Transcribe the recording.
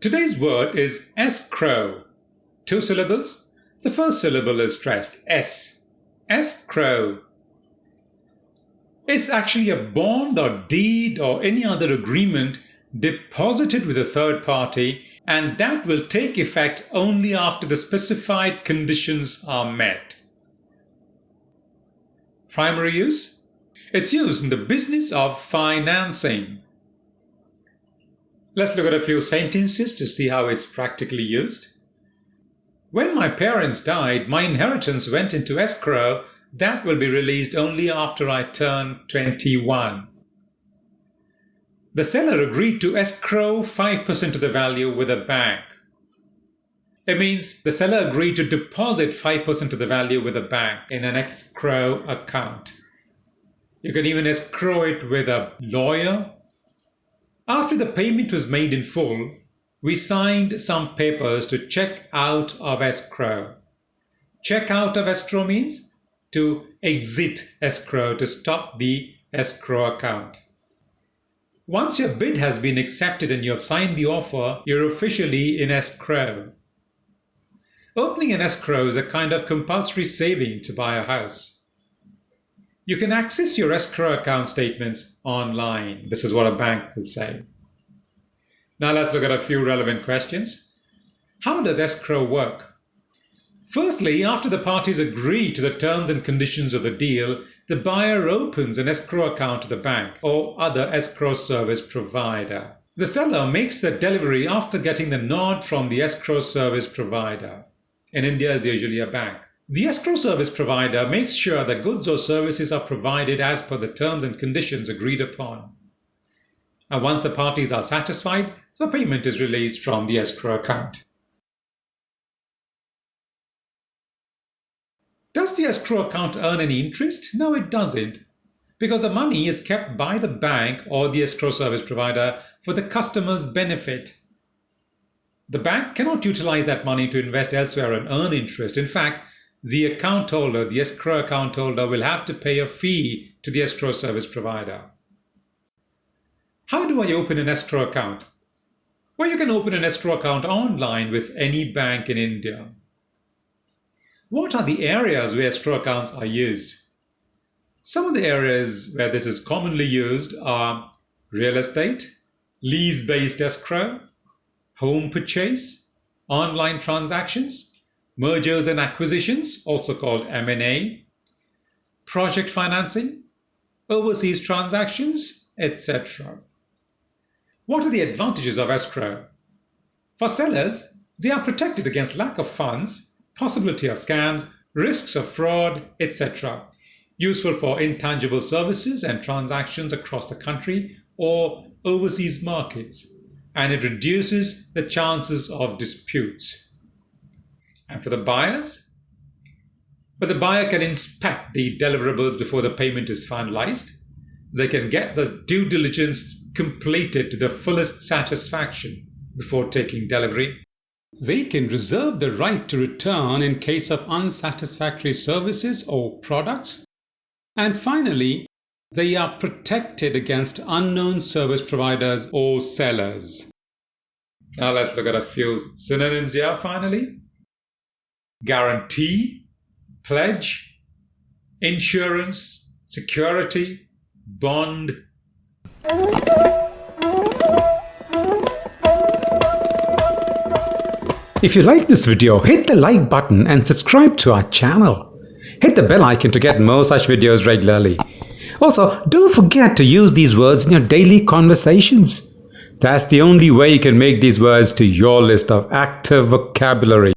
Today's word is escrow. 2 syllables. The first syllable is stressed, S. Escrow. It's actually a bond or deed or any other agreement deposited with a third party, and that will take effect only after the specified conditions are met. Primary use? It's used in the business of financing. Let's look at a few sentences to see how it's practically used. When my parents died, my inheritance went into escrow that will be released only after I turn 21. The seller agreed to escrow 5% of the value with a bank. It means the seller agreed to deposit 5% of the value with a bank in an escrow account. You can even escrow it with a lawyer. After the payment was made in full, we signed some papers to check out of escrow. Check out of escrow means to exit escrow, to stop the escrow account. Once your bid has been accepted and you have signed the offer, you're officially in escrow. Opening an escrow is a kind of compulsory saving to buy a house. You can access your escrow account statements online. This is what a bank will say. Now let's look at a few relevant questions. How does escrow work? Firstly, after the parties agree to the terms and conditions of the deal, the buyer opens an escrow account to the bank or other escrow service provider. The seller makes the delivery after getting the nod from the escrow service provider. In India, it's usually a bank. The escrow service provider makes sure that goods or services are provided as per the terms and conditions agreed upon. And once the parties are satisfied, the payment is released from the escrow account. Does the escrow account earn any interest? No, it doesn't, because the money is kept by the bank or the escrow service provider for the customer's benefit. The bank cannot utilize that money to invest elsewhere and earn interest. In fact, the account holder, the escrow account holder, will have to pay a fee to the escrow service provider. How do I open an escrow account? Well, you can open an escrow account online with any bank in India. What are the areas where escrow accounts are used? Some of the areas where this is commonly used are real estate, lease-based escrow, home purchase, online transactions, mergers and acquisitions, also called M&A, project financing, overseas transactions, etc. What are the advantages of escrow? For sellers, they are protected against lack of funds, possibility of scams, risks of fraud, etc. Useful for intangible services and transactions across the country or overseas markets, and it reduces the chances of disputes. And for the buyers? Well, the buyer can inspect the deliverables before the payment is finalized. They can get the due diligence completed to the fullest satisfaction before taking delivery. They can reserve the right to return in case of unsatisfactory services or products. And finally, they are protected against unknown service providers or sellers. Now let's look at a few synonyms here finally. Guarantee, pledge, insurance, security, bond. If you like this video, hit the like button and subscribe to our channel. Hit the bell icon to get more such videos regularly. Also, don't forget to use these words in your daily conversations. That's the only way you can make these words to your list of active vocabulary.